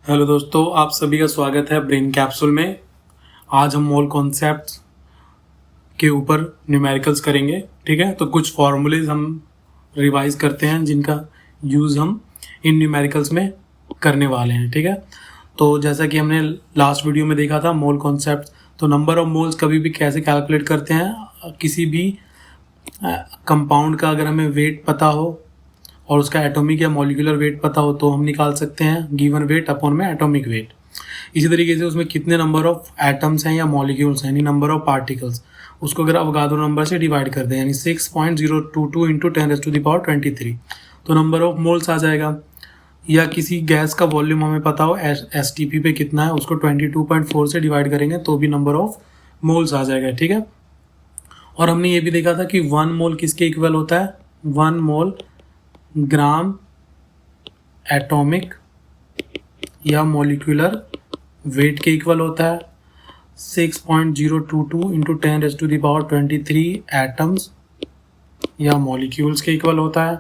Hello दोस्तों, आप सभी का स्वागत है ब्रेन कैप्सूल में। आज हम मोल कॉन्सेप्ट के ऊपर न्यूमेरिकल्स करेंगे। ठीक है, तो कुछ फॉर्मूलेज हम रिवाइज करते हैं जिनका यूज़ हम इन न्यूमेरिकल्स में करने वाले हैं। ठीक है, तो जैसा कि हमने लास्ट वीडियो में देखा था मोल कॉन्सेप्ट, तो नंबर ऑफ मोल्स कभी भी कैसे कैलकुलेट करते हैं। किसी भी कंपाउंड का अगर हमें वेट पता हो और उसका एटॉमिक या मॉलिक्यूलर वेट पता हो तो हम निकाल सकते हैं गिवन वेट अपॉन में एटॉमिक वेट। इसी तरीके से उसमें कितने नंबर ऑफ एटम्स हैं या मॉलिक्यूल्स हैं, यानी नंबर ऑफ पार्टिकल्स, उसको अगर अवगाद्रो नंबर से डिवाइड कर दें यानी 6.022 इंटू 10⁻23 तो नंबर ऑफ मोल्स आ जाएगा। या किसी गैस का वॉल्यूम हमें पता हो एसटीपी पे कितना है, उसको 22.4 से डिवाइड करेंगे तो भी नंबर ऑफ मोल्स आ जाएगा। ठीक है, और हमने ये भी देखा था कि 1 मोल किसके इक्वल होता है, 1 मोल ग्राम एटॉमिक या मॉलिक्यूलर वेट के इक्वल होता है। 6.022 इंटू 10⁻23 एटम्स या मॉलिक्यूल्स के इक्वल होता है।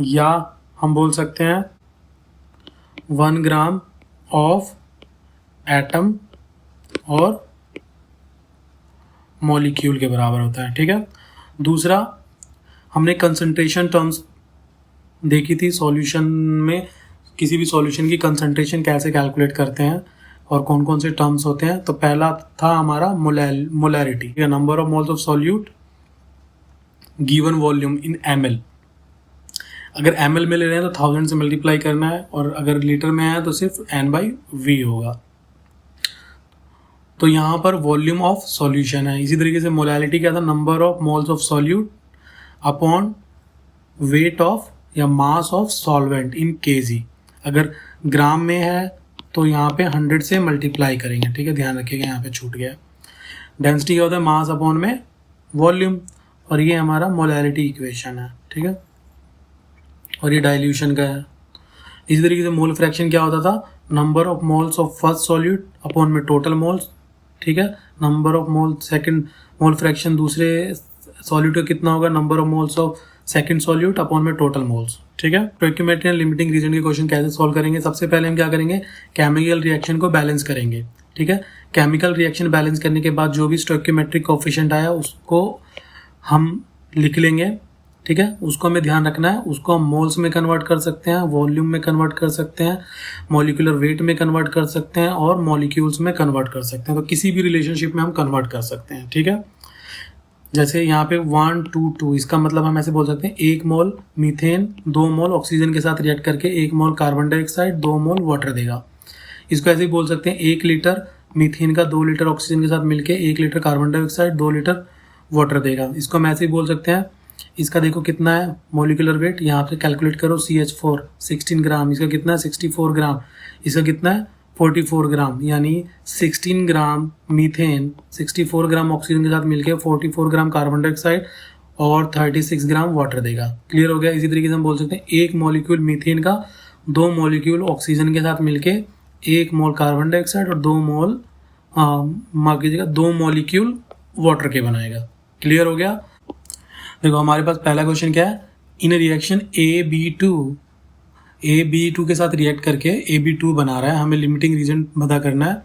या हम बोल सकते हैं 1 ग्राम ऑफ एटम और मॉलिक्यूल के बराबर होता है। ठीक है, दूसरा हमने कंसंट्रेशन टर्म्स देखी थी सॉल्यूशन में, किसी भी सॉल्यूशन की कंसंट्रेशन कैसे कैलकुलेट करते हैं और कौन कौन से टर्म्स होते हैं। तो पहला था हमारा मोलैरिटी या number of moles of solute given volume in ml। अगर ml में ले रहे हैं तो 1000 से मल्टीप्लाई करना है, और अगर लीटर में है तो सिर्फ n/v होगा। तो यहाँ पर वॉल्यूम ऑफ सॉल्यूशन है। इसी तरीके से मोलैरिटी क्या था, number of moles of solute upon weight of या mass of solvent in kg। अगर ग्राम में है तो यहाँ पे 100 से मल्टीप्लाई करेंगे। ठीक है, ध्यान रखिएगा, यहाँ पे छूट गया। डेंसिटी क्या होता है, मास अपॉन में वॉल्यूम, और ये हमारा मोलैरिटी इक्वेशन है। ठीक है, और ये डाइल्यूशन का है। इसी तरीके से मोल फ्रैक्शन क्या होता था, number of moles of first solute upon में टोटल मोल्स। ठीक है, number of mole second mole fraction दूसरे सॉल्यूट का कितना होगा, number of moles of second solute upon में टोटल मोल्स। ठीक है, स्टोइकियोमेट्री एंड लिमिटिंग रीजन के क्वेश्चन कैसे सॉल्व करेंगे, सबसे पहले हम क्या करेंगे, केमिकल रिएक्शन को बैलेंस करेंगे। ठीक है, केमिकल रिएक्शन बैलेंस करने के बाद जो भी स्टोइकियोमेट्रिक कोएफिशिएंट आया उसको हम लिख लेंगे। ठीक है, उसको हमें ध्यान रखना है, उसको हम मोल्स में कन्वर्ट कर सकते हैं, वॉल्यूम में कन्वर्ट कर सकते हैं, मॉलिक्यूलर वेट में कन्वर्ट कर सकते हैं और मॉलिक्यूल्स में कन्वर्ट कर सकते हैं। तो किसी भी रिलेशनशिप में हम कन्वर्ट कर सकते हैं। ठीक है, जैसे यहाँ पे 1 2 2, इसका मतलब हम ऐसे बोल सकते हैं 1 मोल मीथेन 2 मोल ऑक्सीजन के साथ रिएक्ट करके 1 मोल कार्बन डाइऑक्साइड 2 मोल वाटर देगा। इसको ऐसे ही बोल सकते हैं 1 लीटर मीथेन का 2 लीटर ऑक्सीजन के साथ मिलके 1 litre carbon dioxide 2 litre water देगा। इसको हम ऐसे ही बोल सकते हैं, इसका देखो कितना है मॉलिक्यूलर वेट, यहाँ पे कैलकुलेट करो, CH4 16 ग्राम, इसका कितना है 64 ग्राम, इसका कितना है 44 ग्राम, यानी 16 ग्राम मीथेन 64 ग्राम ऑक्सीजन के साथ मिलके 44 ग्राम कार्बन डाइऑक्साइड और 36 ग्राम वाटर देगा। क्लियर हो गया। इसी तरीके से हम बोल सकते हैं 1 मॉलिक्यूल मीथेन का 2 मॉलिक्यूल ऑक्सीजन के साथ मिलके 1 मोल कार्बन डाइऑक्साइड और 2 मोल माफ कीजिएगा 2 मॉलिक्यूल वाटर के बनाएगा। क्लियर हो गया। देखो हमारे पास पहला क्वेश्चन क्या है, इन रिएक्शन AB2 के साथ रिएक्ट करके AB2 बना रहा है, हमें लिमिटिंग रीजन पता करना है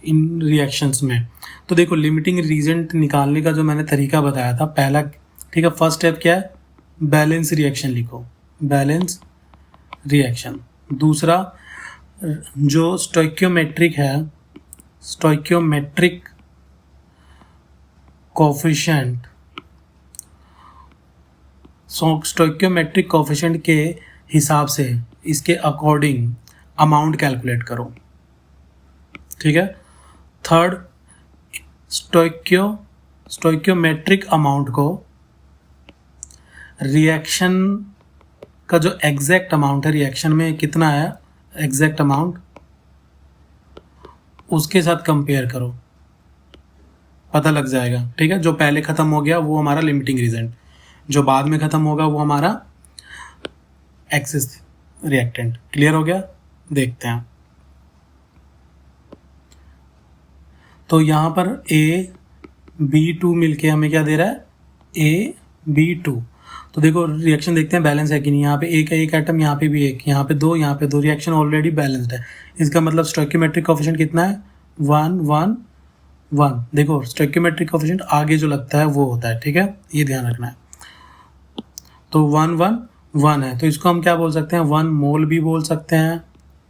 इन रिएक्शंस में। तो देखो लिमिटिंग रीजन निकालने का जो मैंने तरीका बताया था पहला, ठीक है, फर्स्ट स्टेप क्या है, बैलेंस रिएक्शन लिखो, बैलेंस रिएक्शन। दूसरा जो स्टोइकियोमेट्रिक है, स्टोइकियोमेट्रिक कोफिशिएंट, स्टोइकियोमेट्रिक कोफिशिएंट के हिसाब से इसके अकॉर्डिंग अमाउंट कैलकुलेट करो। ठीक है, थर्ड स्टोइकियोमेट्रिक अमाउंट को रिएक्शन का जो एग्जैक्ट अमाउंट है, रिएक्शन में कितना है एग्जैक्ट अमाउंट, उसके साथ कंपेयर करो, पता लग जाएगा। ठीक है, जो पहले खत्म हो गया वो हमारा लिमिटिंग रीजन, जो बाद में खत्म होगा वो हमारा एक्सिस रिएक्टेंट। क्लियर हो गया, देखते हैं। तो यहाँ पर AB2 मिलके हमें क्या दे रहा है, AB2। तो देखो रिएक्शन देखते हैं बैलेंस है कि नहीं। यहाँ पे एक एटम, यहाँ पे भी एक, यहाँ पे दो, रिएक्शन ऑलरेडी बैलेंस्ड है। इसका मतलब स्टोइकियोमेट्रिक कोएफिशिएंट कितना है? 1 1 1। देखो स्टोइकियोमेट्रिक कोएफिशिएंट आगे जो लगता है वो होता है, ठीक है, ये ध्यान रखना है। तो 1 1 1 है, तो इसको हम क्या बोल सकते हैं? 1 मोल भी बोल सकते हैं,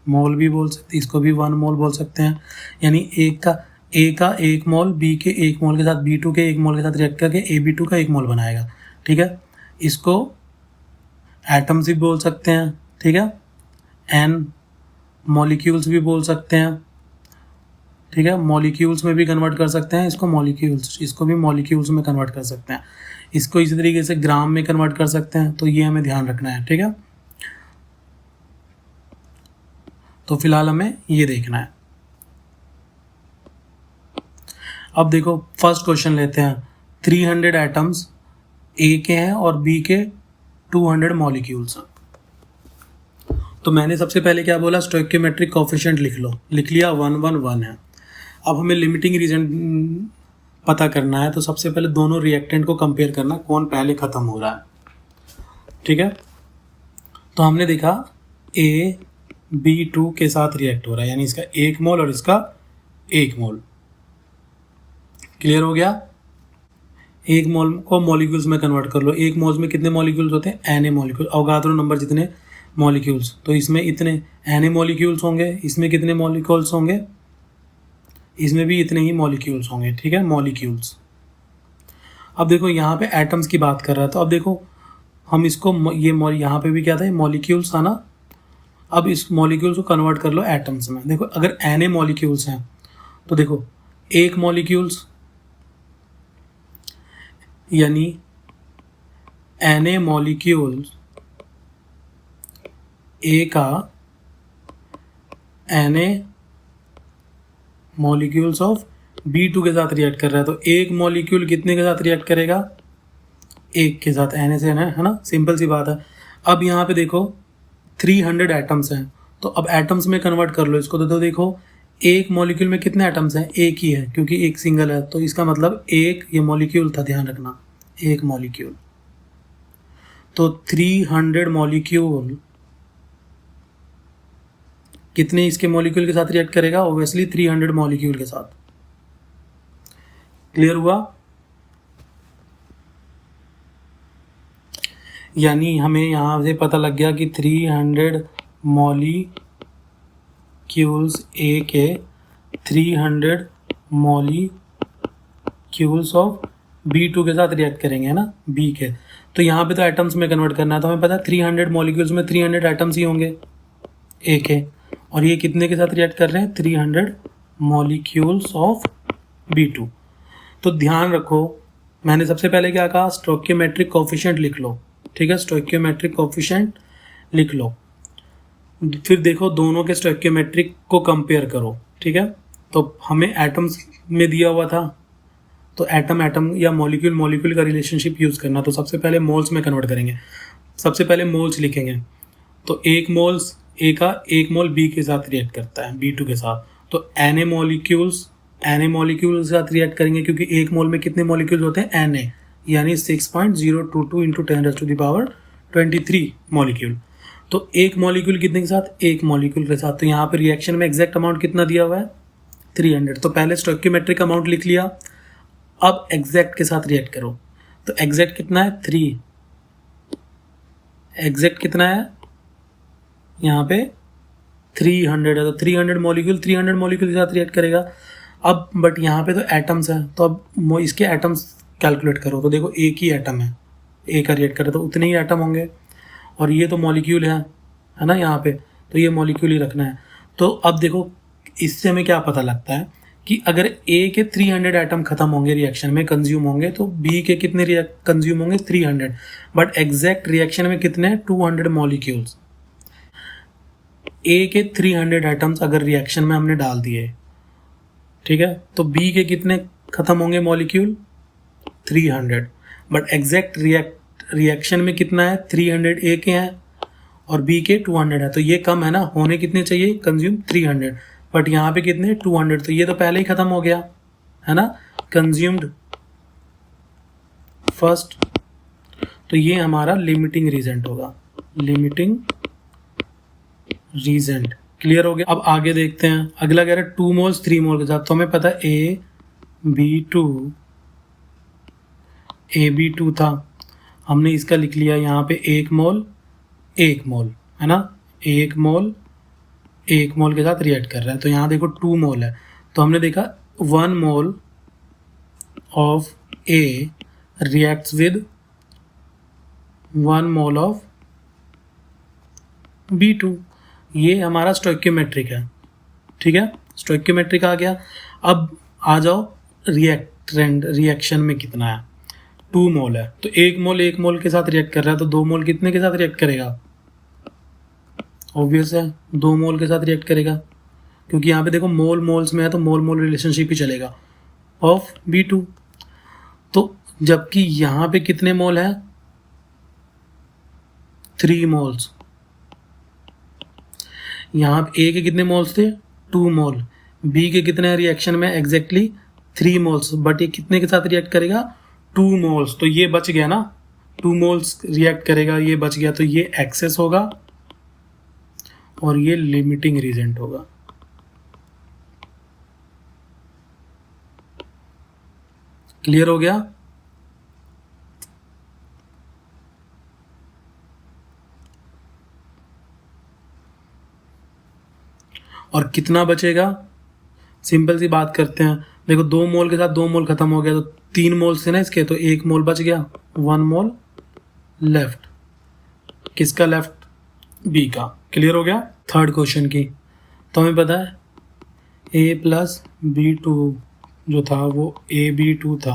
मोल भी बोल सकते, इसको भी 1 मोल बोल सकते हैं। यानी ए का 1 मोल बी के 1 मोल के साथ, B2 के 1 मोल के साथ रिएक्ट करके AB2 का 1 मोल बनाएगा, ठीक है। इसको एटम्स भी बोल सकते हैं, ठीक है, एन मॉलिक्यूल्स भी बोल सकते हैं, ठीक है, मॉलिक्यूल्स में भी कन्वर्ट कर सकते हैं इसको, मॉलिक्यूल्स, इसको भी मॉलिक्यूल्स में कन्वर्ट कर सकते हैं, इसको इसी तरीके से ग्राम में कन्वर्ट कर सकते हैं। तो ये हमें ध्यान रखना है, ठीक है। तो फिलहाल हमें ये देखना है। अब देखो फर्स्ट क्वेश्चन लेते हैं। 300 एटम्स ए के हैं और बी के 200 मॉलिक्यूल्स हैं। तो मैंने सबसे पहले क्या बोला? स्टोइकियोमेट्रिक कोएफिशिएंट लिख लो, लिख लिया, 1 1 1 है। अब हमें लिमिटिंग रीजन पता करना है, तो सबसे पहले दोनों रिएक्टेंट को कंपेयर करना, कौन पहले खत्म हो रहा है, ठीक है। तो हमने देखा AB2 के साथ रिएक्ट हो रहा है, यानी इसका 1 मोल और इसका 1 मोल। क्लियर हो गया? 1 मोल को मॉलिक्यूल्स में कन्वर्ट कर लो। 1 मोल्स में कितने मॉलिक्यूल्स होते हैं? Na मॉलिक्यूल, अवगाद्रो नंबर जितने मॉलिक्यूल्स, तो इसमें इतने Na मॉलिक्यूल्स होंगे, इसमें कितने मॉलिक्यूल्स होंगे? इसमें भी इतने ही मॉलिक्यूल्स होंगे, ठीक है, मॉलिक्यूल्स। अब देखो यहाँ पे एटम्स की बात कर रहा है, तो अब देखो हम इसको यहाँ पे भी क्या था? मॉलिक्यूल्स था ना। अब इस मॉलिक्यूल्स को कन्वर्ट कर लो एटम्स में। देखो अगर Na मॉलिक्यूल्स हैं तो देखो 1 मॉलिक्यूल्स यानी Na मॉलिक्यूल्स ए का Na मॉलिक्यूल्स ऑफ B2 के साथ रिएक्ट कर रहा है, तो 1 मॉलिक्यूल कितने के साथ रिएक्ट करेगा? 1 के साथ, Na से है ना, सिंपल सी बात है। अब यहाँ पे देखो 300 एटम्स हैं, तो अब एटम्स में कन्वर्ट कर लो इसको। तो देखो 1 मॉलिक्यूल में कितने एटम्स हैं? 1 ही है, क्योंकि 1 सिंगल है, तो इसका मतलब 1 ये मॉलिक्यूल था, ध्यान रखना, 1 मॉलिक्यूल। तो 300 मॉलिक्यूल कितने इसके मॉलिक्यूल के साथ रिएक्ट करेगा? ऑब्वियसली 300 मॉलिक्यूल के साथ। क्लियर हुआ? यानी हमें यहाँ से पता लग गया कि 300 मॉलिक्यूल्स ए के 300 मॉलिक्यूल्स ऑफ B2 के साथ रिएक्ट करेंगे, है ना, बी के। तो यहाँ पे तो एटम्स में कन्वर्ट करना है, तो हमें पता है 300 मॉलिक्यूल्स में 300 एटम्स ही होंगे ए के, और ये कितने के साथ रिएक्ट कर रहे हैं? 300 मॉलिक्यूल्स ऑफ B2। तो ध्यान रखो मैंने सबसे पहले क्या कहा? स्टोइकियोमेट्रिक कोएफिशिएंट लिख लो, ठीक है, स्टोइकियोमेट्रिक कोएफिशिएंट लिख लो। फिर देखो दोनों के स्टोइकियोमेट्रिक को कंपेयर करो, ठीक है। तो हमें एटम्स में दिया हुआ था, तो एटम एटम या मॉलिक्यूल मॉलिक्यूल का रिलेशनशिप यूज़ करना। तो सबसे पहले मोल्स में कन्वर्ट करेंगे, सबसे पहले मोल्स लिखेंगे। तो 1 मोल्स ए का 1 मोल बी के साथ रिएक्ट करता है, B2 के साथ। तो Na मॉलिक्यूल्स के साथ रिएक्ट करेंगे, क्योंकि 1 मोल में कितने मॉलिक्यूल्स होते हैं? Na, यानी 6.022 × 10⁻23 मॉलिक्यूल। तो 1 मॉलिक्यूल कितने के साथ? 1 मॉलिक्यूल के साथ। तो यहाँ पे रिएक्शन में एग्जैक्ट अमाउंट कितना दिया हुआ है? 300। तो पहले स्टोइकियोमेट्रिक अमाउंट लिख लिया, अब एग्जैक्ट के साथ रिएक्ट करो। तो एग्जैक्ट कितना है? 3। एग्जैक्ट कितना है यहाँ पे? 300 है, तो 300 मॉलिक्यूल के साथ रिएक्ट करेगा। अब बट यहाँ पे तो एटम्स है, तो अब इसके एटम्स कैलकुलेट करो। तो देखो एक ही एटम है, ए का रिएक्ट करे तो उतने ही एटम होंगे, और ये तो मॉलिक्यूल है ना यहाँ पे, तो ये मॉलिक्यूल ही रखना है। तो अब देखो इससे हमें क्या पता लगता है कि अगर ए के 300 एटम खत्म होंगे रिएक्शन में, कंज्यूम होंगे, तो बी के कितने कंज्यूम होंगे? 300। बट एग्जैक्ट रिएक्शन में कितने? 200 मॉलिक्यूल्स। ए के 300 एटम्स अगर रिएक्शन में हमने डाल दिए, ठीक है, तो बी के कितने खत्म होंगे मॉलिक्यूल? 300। बट एग्जैक्ट रिएक्शन में कितना है? 300 ए के हैं और बी के 200 है, तो ये कम है ना, होने कितने चाहिए? कंज्यूम 300, बट यहाँ पे कितने? 200, तो ये तो पहले ही खत्म हो गया है ना, कंज्यूम्ड फर्स्ट। तो ये हमारा लिमिटिंग रीजेंट होगा, लिमिटिंग रीजेंट। क्लियर हो गया। अब आगे देखते हैं, अगला कह रहा है 2 मोल्स 3 मोल के साथ। तो हमें पता है AB2 था, हमने इसका लिख लिया यहाँ पे 1 मोल 1 मोल, है ना, 1 मोल 1 मोल के साथ रिएक्ट कर रहा है। तो यहाँ देखो 2 मोल है, तो हमने देखा 1 mole of A reacts with 1 mole of B2। ये हमारा स्टोइकियोमेट्रिक है, ठीक है, स्टोइकियोमेट्रिक आ गया। अब आ जाओ रिएक्टेंट, रिएक्शन में कितना है, 2 मोल है, तो 1 मोल 1 मोल के साथ रिएक्ट कर रहा है, तो 2 मोल कितने के साथ रिएक्ट करेगा, ऑब्वियस है 2 मोल के साथ रिएक्ट करेगा, क्योंकि यहाँ पे देखो मोल मोल्स में है तो मोल मोल रिलेशनशिप ही चलेगा ऑफ B2। तो जबकि यहाँ पे कितने मोल है, 3 मोल्स, यहाँ पे A के कितने मोल्स थे, 2 मोल, B के कितने रिएक्शन में एग्जैक्टली 3 मोल्स, बट ये कितने के साथ रिएक्ट करेगा, 2 मोल्स, तो ये बच गया ना, 2 मोल्स रिएक्ट करेगा, ये बच गया, तो ये एक्सेस होगा और ये लिमिटिंग रीजेंट होगा। क्लियर हो गया। और कितना बचेगा, सिंपल सी बात करते हैं, देखो 2 मोल के साथ 2 मोल खत्म हो गया, तो 3 मोल थे ना इसके, तो 1 मोल बच गया, 1 मोल लेफ्ट, किसका लेफ्ट, बी का। क्लियर हो गया। थर्ड क्वेश्चन की, तो हमें पता है A प्लस B2 जो था वो AB2 था,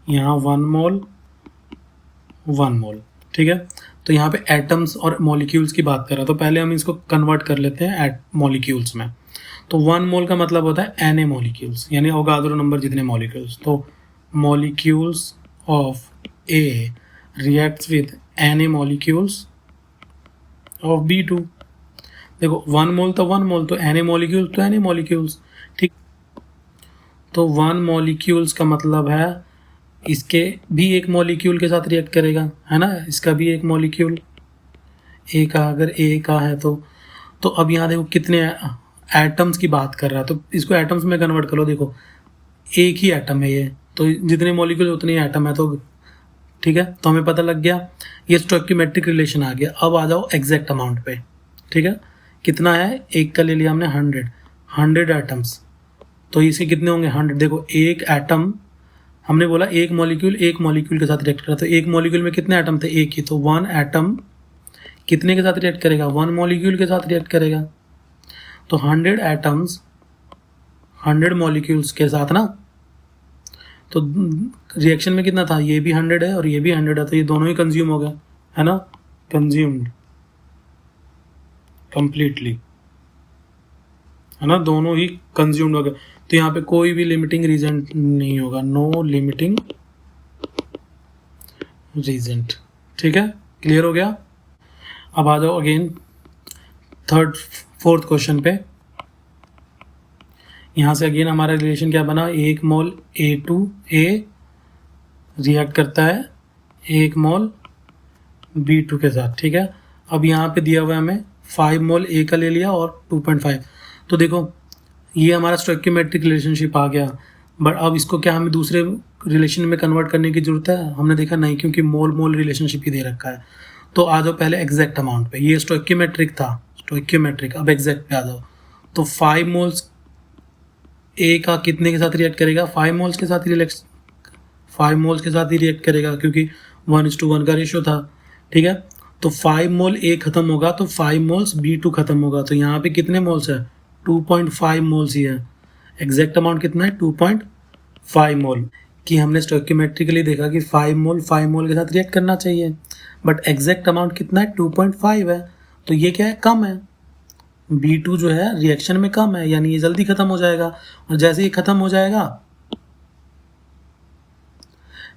यहाँ 1 मोल 1 मोल, ठीक है। तो यहाँ पे एटम्स और मॉलिक्यूल्स की बात कर रहा है, तो पहले हम इसको कन्वर्ट कर लेते हैं मॉलिक्यूल्स में। तो 1 मोल का मतलब होता है Na मॉलिक्यूल्स, यानी अवोगाद्रो नंबर जितने मॉलिक्यूल्स। तो molecules of A reacts with Na molecules of B2। देखो 1 मोल तो 1 मोल, तो Na मॉलिक्यूल्स तो Na मॉलिक्यूल्स, ठीक। तो 1 मॉलिक्यूल्स का मतलब है इसके भी एक मॉलिक्यूल के साथ रिएक्ट करेगा, है ना, इसका भी एक मॉलिक्यूल A का, अगर A का है तो अब यहाँ देखो कितने एटम्स की बात कर रहा है, तो इसको एटम्स में कन्वर्ट करो। देखो एक ही एटम है ये, तो जितने मॉलिक्यूल उतने ही एटम है, तो ठीक है, तो हमें पता लग गया, ये स्टोइकियोमेट्रिक रिलेशन आ गया। अब आ जाओ एग्जैक्ट अमाउंट पे, ठीक है, कितना है, एक का ले लिया हमने 100 एटम्स, तो इसे कितने होंगे 100। देखो एक एटम, हमने बोला एक मॉलिक्यूल के साथ रिएक्ट करा, तो एक मॉलिक्यूल में कितने एटम थे, एक ही, तो 1 एटम कितने के साथ रिएक्ट करेगा, 1 मॉलिक्यूल के साथ रिएक्ट करेगा। तो 100 एटम्स 100 मॉलिक्यूल्स के साथ ना, तो रिएक्शन में कितना था, ये भी 100 है और ये भी 100 है, तो ये दोनों ही कंज्यूम हो गए, है ना, कंज्यूम्ड कंप्लीटली, है ना, दोनों ही कंज्यूम्ड हो गए। तो यहाँ पे कोई भी लिमिटिंग रीजेंट नहीं होगा, नो लिमिटिंग रीजेंट, ठीक है। क्लियर हो गया। अब आ जाओ अगेन फोर्थ क्वेश्चन पे। यहाँ से अगेन हमारा रिलेशन क्या बना, 1 मोल A2A रिएक्ट करता है 1 मोल B2 के साथ, ठीक है। अब यहाँ पे दिया हुआ है हमें 5 मोल A का ले लिया और 2.5, तो देखो ये हमारा स्टोइकियोमेट्रिक रिलेशनशिप आ गया। बट अब इसको क्या हमें दूसरे रिलेशन में कन्वर्ट करने की जरूरत है, हमने देखा नहीं, क्योंकि मोल मोल रिलेशनशिप ही दे रखा है। तो आ जाओ पहले एग्जैक्ट अमाउंट पे, ये स्टोइकियोमेट्रिक था, स्टोइकियोमेट्रिक, अब एग्जैक्ट पे आ जाओ। तो 5 मोल्स A का कितने के साथ रिएक्ट करेगा, 5 मोल्स के साथ ही 5 मोल्स के साथ ही रिएक्ट करेगा, क्योंकि 1:1 का रेशियो था, ठीक है। तो 5 मोल A खत्म होगा तो 5 मोल्स B2 खत्म होगा, तो यहाँ पे कितने मोल्स है, 2.5 मोल्स ही है। एग्जैक्ट अमाउंट कितना है, 2.5 मोल, कि हमने स्टोइकियोमेट्रिकली देखा कि 5 मोल के साथ रिएक्ट करना चाहिए, बट एग्जैक्ट अमाउंट कितना है, 2.5 है, तो ये क्या है, कम है, B2 जो है रिएक्शन में कम है, यानी ये जल्दी खत्म हो जाएगा। और जैसे ये खत्म हो जाएगा,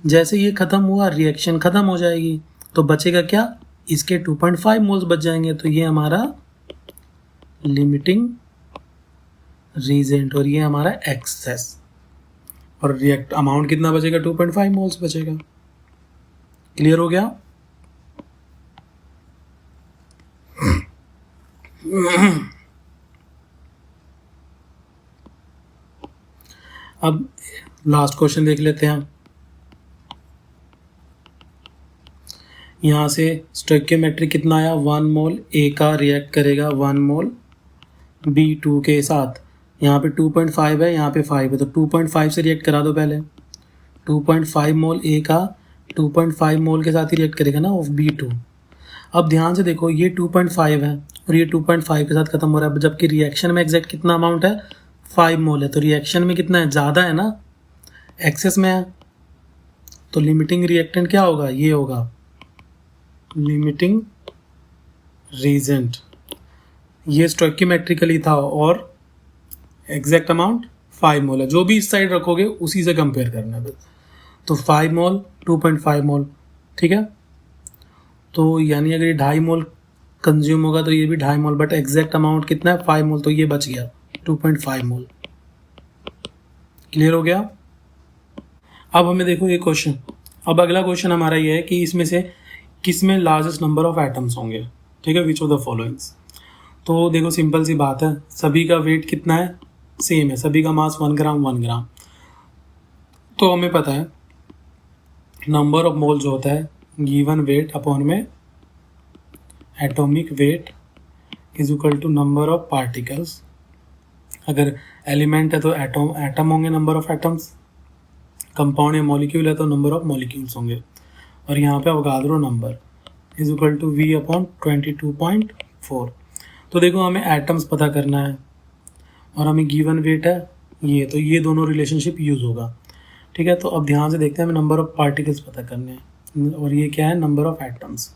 जैसे ये खत्म हुआ रिएक्शन खत्म हो जाएगी, तो बचेगा क्या, इसके 2.5 मोल्स बच जाएंगे, तो ये हमारा लिमिटिंग रीजेंट और ये हमारा एक्सेस, और रिएक्ट अमाउंट कितना बचेगा, 2.5 मोल्स बचेगा। क्लियर हो गया। अब लास्ट क्वेश्चन देख लेते हैं। यहाँ से स्टोइकियोमेट्रिक कितना आया, 1 मोल ए का रिएक्ट करेगा 1 मोल B2 के साथ। यहाँ पे 2.5 है, यहाँ पे 5 है, तो 2.5 से रिएक्ट करा दो पहले। 2.5 मोल ए का 2.5 मोल के साथ ही रिएक्ट करेगा ना ऑफ B2। अब ध्यान से देखो, ये 2.5 है और ये 2.5 के साथ खत्म हो रहा है, जबकि रिएक्शन में एग्जैक्ट कितना अमाउंट है, 5 मोल है। तो रिएक्शन में कितना है, ज़्यादा है ना, एक्सेस में है। तो लिमिटिंग रिएक्टेंट क्या होगा, ये होगा लिमिटिंग रीजेंट। ये स्टोइकियोमेट्रिकली था और एग्जैक्ट अमाउंट 5 मोल है। जो भी इस साइड रखोगे उसी से कंपेयर करना है। तो 5 मोल 2.5 मोल, ठीक है। तो यानी अगर ये 2.5 मोल कंज्यूम होगा तो ये भी 2.5 मोल, बट एग्जैक्ट अमाउंट कितना है, 5 मोल, तो ये बच गया 2.5 मोल। क्लियर हो गया। अब हमें देखो ये क्वेश्चन, अब अगला क्वेश्चन हमारा ये है कि इसमें से किस में लार्जेस्ट नंबर ऑफ एटम्स होंगे, ठीक है, विच ऑफ द फॉलोइंग्स। तो देखो सिंपल सी बात है, सभी का वेट कितना है, सेम है, सभी का मास 1 ग्राम 1 ग्राम। तो हमें पता है नंबर ऑफ मोल जो होता है गिवन वेट अपॉन में atomic weight is equal to number of particles. अगर एलिमेंट है तो एटम होंगे, नंबर ऑफ एटम्स। कंपाउंड या मॉलिक्यूल है तो नंबर ऑफ मॉलिक्यूल्स होंगे। और यहाँ पे Avogadro number is equal to V upon 22.4। तो देखो हमें एटम्स पता करना है और हमें गिवन वेट है ये, तो ये दोनों रिलेशनशिप यूज़ होगा, ठीक है। तो अब ध्यान से देखते हैं, हमें नंबर ऑफ पार्टिकल्स पता करने हैं और ये क्या है, नंबर ऑफ एटम्स।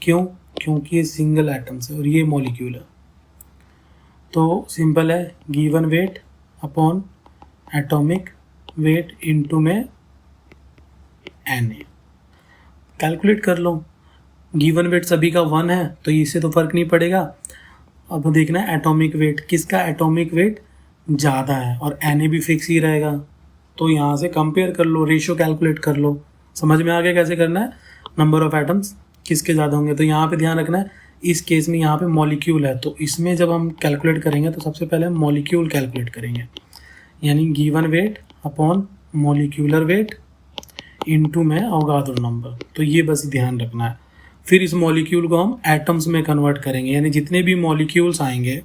क्यों, क्योंकि ये सिंगल एटम्स है और ये मॉलिक्यूल है। तो सिंपल है, given weight upon atomic weight into में Na। कैलकुलेट कर लो, गिवन वेट सभी का 1 है तो इससे तो फर्क नहीं पड़ेगा। अब देखना है एटॉमिक वेट, किसका एटॉमिक वेट ज़्यादा है और Na भी फिक्स ही रहेगा। तो यहाँ से कंपेयर कर लो, रेशियो कैलकुलेट कर लो। समझ में आ गया कैसे करना है, नंबर ऑफ एटम्स किसके ज़्यादा होंगे। तो यहाँ पे ध्यान रखना है, इस केस में यहाँ पे मॉलिक्यूल है, तो इसमें जब हम कैलकुलेट करेंगे तो सबसे पहले हम मॉलिक्यूल कैलकुलेट करेंगे, यानी given weight upon molecular weight into में अवोगाद्रो नंबर। तो ये बस ध्यान रखना है। फिर इस मॉलिक्यूल को हम एटम्स में कन्वर्ट करेंगे, यानी जितने भी मॉलिक्यूल्स आएंगे,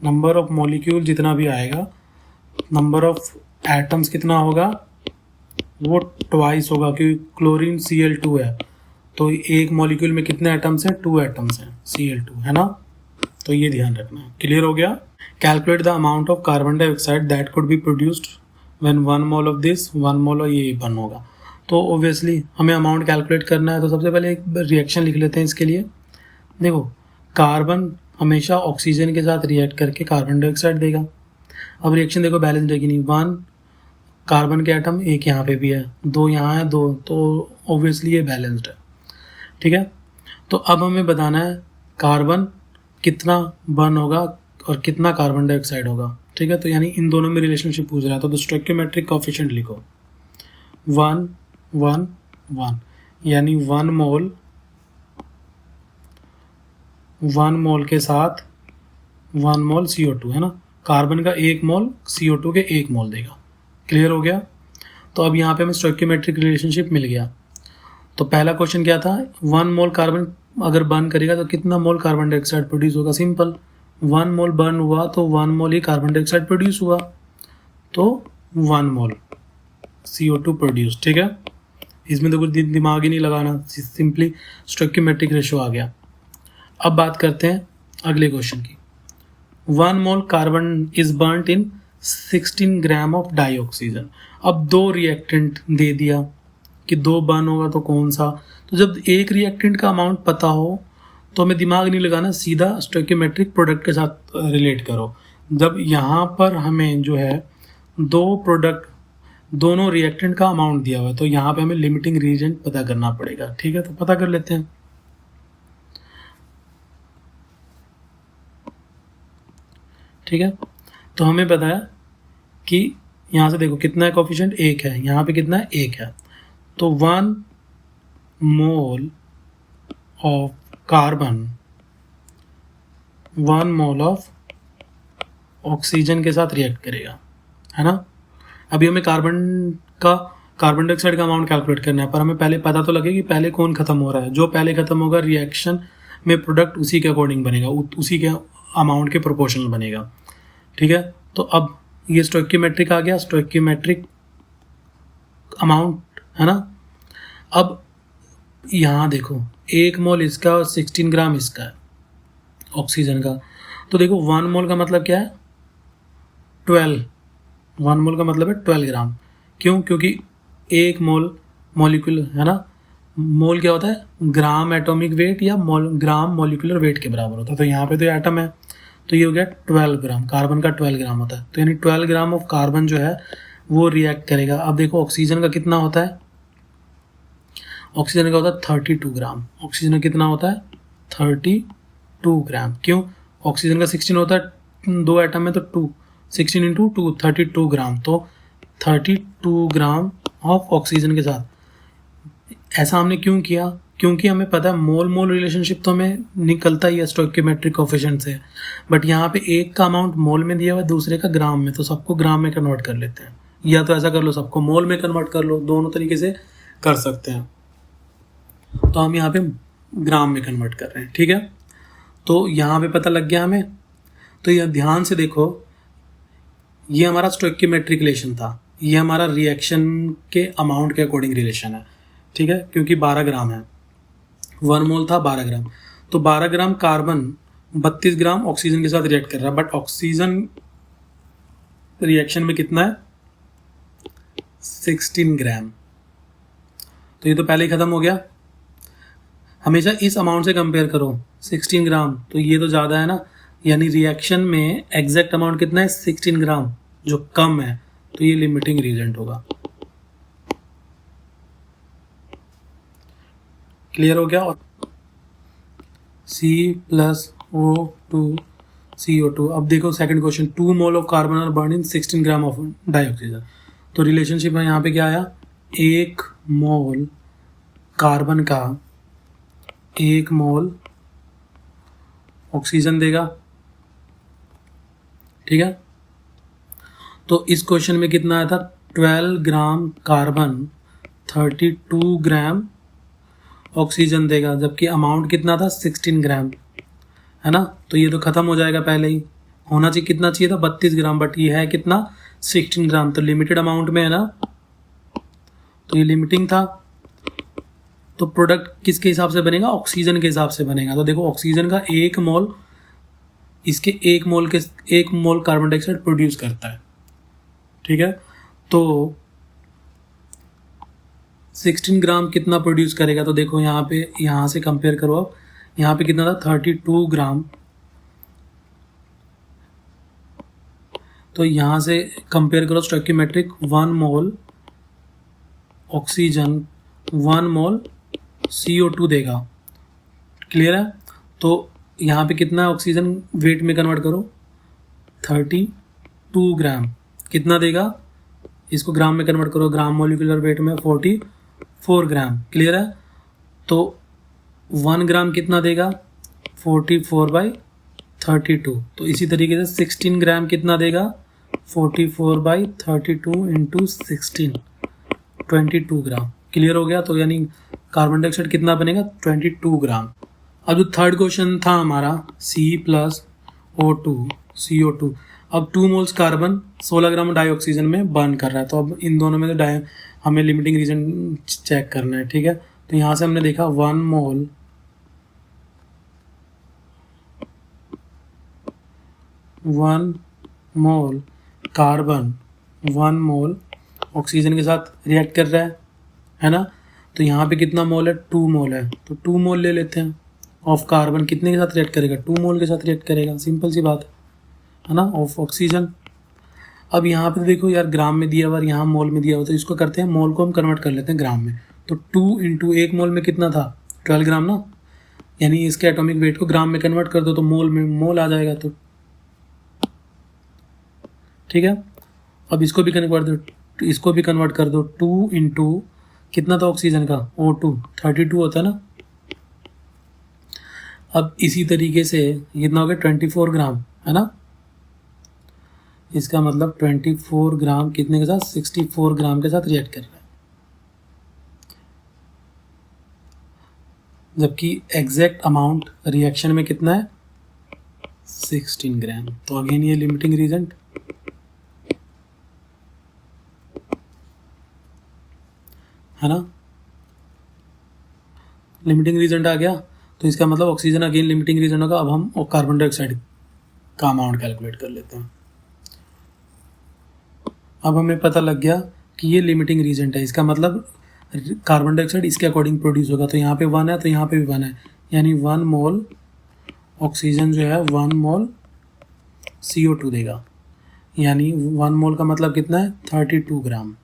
नंबर ऑफ मॉलिक्यूल जितना भी आएगा, नंबर ऑफ एटम्स कितना होगा, वो ट्वाइस होगा, क्योंकि क्लोरीन Cl2 है तो एक मॉलिक्यूल में कितने एटम्स हैं, 2 एटम्स हैं, Cl2 है ना। तो ये ध्यान रखना है। क्लियर हो गया। Calculate the amount of carbon dioxide that could be produced when 1 mole of this 1 मोल, और ये बन होगा। तो ओब्वियसली हमें अमाउंट कैलकुलेट करना है, तो सबसे पहले एक रिएक्शन लिख लेते हैं इसके लिए। देखो कार्बन हमेशा ऑक्सीजन के साथ रिएक्ट करके कार्बन डाइऑक्साइड देगा। अब रिएक्शन देखो बैलेंस है कि नहीं, 1 कार्बन के एटम, एक यहाँ पे भी है, 2 यहाँ है, 2, तो ऑब्वियसली ये बैलेंस्ड है, ठीक है। तो अब हमें बताना है कार्बन कितना बर्न होगा और कितना कार्बन डाइऑक्साइड होगा, ठीक है। तो यानी इन दोनों में रिलेशनशिप पूछ रहा है, तो स्टोइकियोमेट्रिक कोएफिशिएंट लिखो 1 1 1, यानी 1 मोल के साथ 1 मोल CO2 है ना। कार्बन का 1 मोल CO2 के 1 मोल देगा। क्लियर हो गया। तो अब यहाँ पे हमें स्टोइकियोमेट्रिक रिलेशनशिप मिल गया। तो पहला क्वेश्चन क्या था, 1 मोल कार्बन अगर बर्न करेगा तो कितना मोल कार्बन डाइऑक्साइड प्रोड्यूस होगा। सिंपल, 1 मोल बर्न हुआ तो 1 मोल ही कार्बन डाइऑक्साइड प्रोड्यूस हुआ, तो 1 मोल CO2 प्रोड्यूस, ठीक है। इसमें तो कुछ दिमाग ही नहीं लगाना, सिंपली स्टोइकियोमेट्रिक रेशियो आ गया। अब बात करते हैं अगले क्वेश्चन की। 1 mole carbon is burned in 16 gram of dioxygen. अब 2 रिएक्टेंट दे दिया कि 2 बर्न होगा तो कौन सा। तो जब एक रिएक्टेंट का अमाउंट पता हो तो हमें दिमाग नहीं लगाना, सीधा स्टोइकियोमेट्रिक प्रोडक्ट के साथ रिलेट करो। जब यहाँ पर हमें जो है 2 प्रोडक्ट, दोनों रिएक्टेंट का अमाउंट दिया हुआ है, तो यहाँ पे हमें लिमिटिंग रीजेंट पता करना पड़ेगा, ठीक है। तो पता कर लेते हैं। ठीक है, तो हमें पता है कि यहाँ से देखो कितना है कोएफिशिएंट, 1 है, यहाँ पे कितना है, 1 है। तो 1 मोल of carbon 1 mole of oxygen के साथ रिएक्ट करेगा, है ना। अभी हमें कार्बन डाइऑक्साइड का अमाउंट कैलकुलेट करना है, पर हमें पहले पता तो लगे कि पहले कौन खत्म हो रहा है। जो पहले खत्म होगा रिएक्शन में प्रोडक्ट उसी के अकॉर्डिंग बनेगा, उसी के अमाउंट के प्रोपोर्शनल बनेगा, ठीक है। तो अब ये स्टोइकियोमेट्रिक आ गया, स्टोइकियोमेट्रिक अमाउंट, है ना। अब यहाँ देखो 1 मोल इसका और 16 ग्राम इसका है ऑक्सीजन का। तो देखो 1 मोल का मतलब क्या है, 1 मोल का मतलब है 12 ग्राम। क्यों? क्योंकि 1 मोल मॉलिक्यूल, है ना। मोल क्या होता है, ग्राम एटॉमिक वेट या ग्राम मॉलिक्यूलर वेट के बराबर होता है। तो यहाँ पे तो एटम है, तो ये हो गया 12 ग्राम, कार्बन का 12 ग्राम होता है। तो यानी 12 ग्राम ऑफ कार्बन जो है वो रिएक्ट करेगा। अब देखो ऑक्सीजन का कितना होता है, ऑक्सीजन का होता है 32 ग्राम। ऑक्सीजन का कितना होता है 32 ग्राम। क्यों? ऑक्सीजन का 16 होता है, 2 एटम में तो 2, 16 इंटू 2 32 ग्राम। तो 32 ग्राम ऑफ ऑक्सीजन के साथ। ऐसा हमने क्यों किया? क्योंकि हमें पता है मोल मोल रिलेशनशिप तो हमें निकलता ही है स्टोइकियोमेट्रिक कोएफिशिएंट से, बट यहाँ पे एक का अमाउंट मोल में दिया हुआ है, दूसरे का ग्राम में, तो सबको ग्राम में कन्वर्ट कर लेते हैं। या तो ऐसा कर लो सबको मोल में कन्वर्ट कर लो, दोनों तरीके से कर सकते हैं। तो हम यहाँ पे ग्राम में कन्वर्ट कर रहे हैं, ठीक है। तो यहाँ पे पता लग गया हमें। तो यह ध्यान से देखो, ये हमारा स्टोइकियोमेट्रिक रिलेशन था, ये हमारा रिएक्शन के अमाउंट के अकॉर्डिंग रिलेशन है, ठीक है। क्योंकि 12 ग्राम है, 1 मोल था 12 ग्राम, तो 12 ग्राम कार्बन 32 ग्राम ऑक्सीजन के साथ रिएक्ट कर रहा है। बट ऑक्सीजन रिएक्शन में कितना है 16 ग्राम। तो ये तो पहले ही खत्म हो गया। हमेशा इस अमाउंट से कंपेयर करो, 16 ग्राम तो ये तो ज़्यादा है ना, यानी रिएक्शन में एग्जैक्ट अमाउंट कितना है 16 ग्राम, जो कम है, तो ये लिमिटिंग रीजेंट होगा। क्लियर हो गया। और C+O2 CO2। अब देखो second question, 2 mole of carbon are burn in 16 gram of dioxygen. तो रिलेशनशिप है यहाँ पे क्या आया, 1 मोल कार्बन का 1 मोल ऑक्सीजन देगा, ठीक है। तो इस क्वेश्चन में कितना आया था, 12 ग्राम कार्बन 32 ग्राम ऑक्सीजन देगा, जबकि अमाउंट कितना था 16 ग्राम, है ना। तो ये तो खत्म हो जाएगा, पहले ही होना चाहिए, कितना चाहिए था 32 ग्राम, बट ये है कितना 16 ग्राम, तो लिमिटेड अमाउंट में है ना, तो ये लिमिटिंग था। तो प्रोडक्ट किसके हिसाब से बनेगा, ऑक्सीजन के हिसाब से बनेगा। तो देखो ऑक्सीजन का 1 मोल इसके 1 मोल कार्बन डाइऑक्साइड प्रोड्यूस करता है, ठीक है। तो 16 ग्राम कितना प्रोड्यूस करेगा, तो देखो यहाँ से कंपेयर करो। अब यहाँ पे कितना था 32 ग्राम, तो यहाँ से कंपेयर करो स्टोइकियोमेट्रिक, 1 मोल ऑक्सीजन 1 मोल CO2 देगा, क्लियर है। तो यहाँ पे कितना ऑक्सीजन वेट में कन्वर्ट करो 32 ग्राम, कितना देगा, इसको ग्राम में कन्वर्ट करो, ग्राम मॉलिक्यूलर वेट में 44 ग्राम, क्लियर है। तो 1 ग्राम कितना देगा 44/32। तो इसी तरीके से 16 ग्राम कितना देगा 44/32 इंटू 16, 22 ग्राम, क्लियर हो गया। तो यानी कार्बन डाइऑक्साइड कितना बनेगा 22 ग्राम। अब जो थर्ड क्वेश्चन था हमारा C+O2 CO2। अब 2 मोल्स कार्बन 16 ग्राम डाइऑक्सीजन में बर्न कर रहा है। तो अब इन दोनों में तो हमें लिमिटिंग रीजन चेक करना है, ठीक है। तो यहाँ से हमने देखा 1 मोल कार्बन 1 मोल ऑक्सीजन के साथ रिएक्ट कर रहा है ना। तो यहाँ पे कितना मोल है 2 मोल है, तो 2 मोल ले लेते हैं ऑफ कार्बन, कितने के साथ रिएक्ट करेगा 2 मोल के साथ रिएक्ट करेगा, सिंपल सी बात है ना, ऑफ ऑक्सीजन। अब यहाँ पे देखो यार ग्राम में दिया हुआ और यहाँ मोल में दिया हुआ, तो इसको करते हैं मोल को हम कन्वर्ट कर लेते हैं ग्राम में। तो 2 इंटू 1 मोल में कितना था 12 ग्राम ना, यानी इसके एटॉमिक वेट को ग्राम में कन्वर्ट कर दो तो मोल में मोल आ जाएगा, तो ठीक है। अब इसको भी कन्वर्ट कर दो 2 इंटू कितना था ऑक्सीजन का O2 32 होता है ना। अब इसी तरीके से कितना हो गया 24 ग्राम, है ना। इसका मतलब 24 ग्राम कितने के साथ, 64 ग्राम के साथ रिएक्ट कर रहा है, जबकि एग्जैक्ट अमाउंट रिएक्शन में कितना है 16 ग्राम। तो अगेन ये लिमिटिंग रीजन, है ना, लिमिटिंग रीजन आ गया। तो इसका मतलब ऑक्सीजन अगेन लिमिटिंग रीजन होगा। अब हम कार्बन डाइऑक्साइड का अमाउंट कैलकुलेट कर लेते हैं। अब हमें पता लग गया कि ये लिमिटिंग रीजन है, इसका मतलब कार्बन डाइऑक्साइड इसके अकॉर्डिंग प्रोड्यूस होगा। तो यहाँ पे 1 है तो यहाँ पे भी 1 है, यानी 1 मोल ऑक्सीजन जो है 1 मोल CO2 देगा, यानी 1 मोल का मतलब कितना है 32 ग्राम।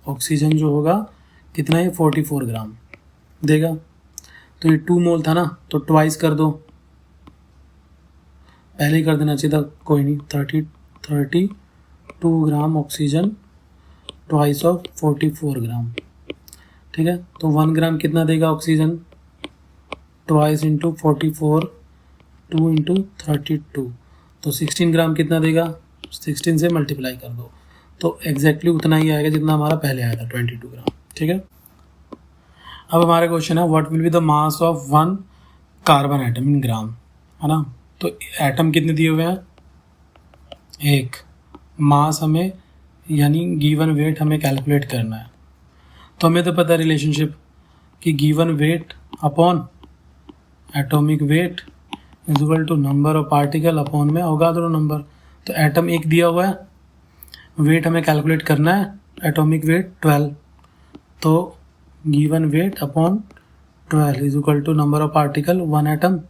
ऑक्सीजन जो होगा कितना है 44 ग्राम देगा। तो ये 2 मोल था ना, तो ट्वाइस कर दो, पहले ही कर देना चाहिए था, कोई नहीं। 32 ग्राम ऑक्सीजन ट्वाइस ऑफ 44 ग्राम, ठीक है। तो 1 ग्राम कितना देगा ऑक्सीजन, ट्वाइस इंटू 44, 2 इंटू 32, तो 16 ग्राम कितना देगा, 16 से मल्टीप्लाई कर दो, तो एग्जैक्टली उतना ही आएगा जितना हमारा पहले आया था 22 ग्राम, ठीक है। अब हमारा क्वेश्चन है what will be the mass of 1 carbon atom in gram, है ना। तो एटम कितने दिए हुए हैं, एक, मास हमें यानी गिवन वेट हमें कैलकुलेट करना है। तो हमें तो पता है रिलेशनशिप कि given weight upon atomic weight is equal to number of particle upon में अवोगाद्रो नंबर। तो एटम एक दिया हुआ है, वेट हमें कैलकुलेट करना है, एटॉमिक वेट 12, तो given weight upon 12 is equal to number of particle 1 atom,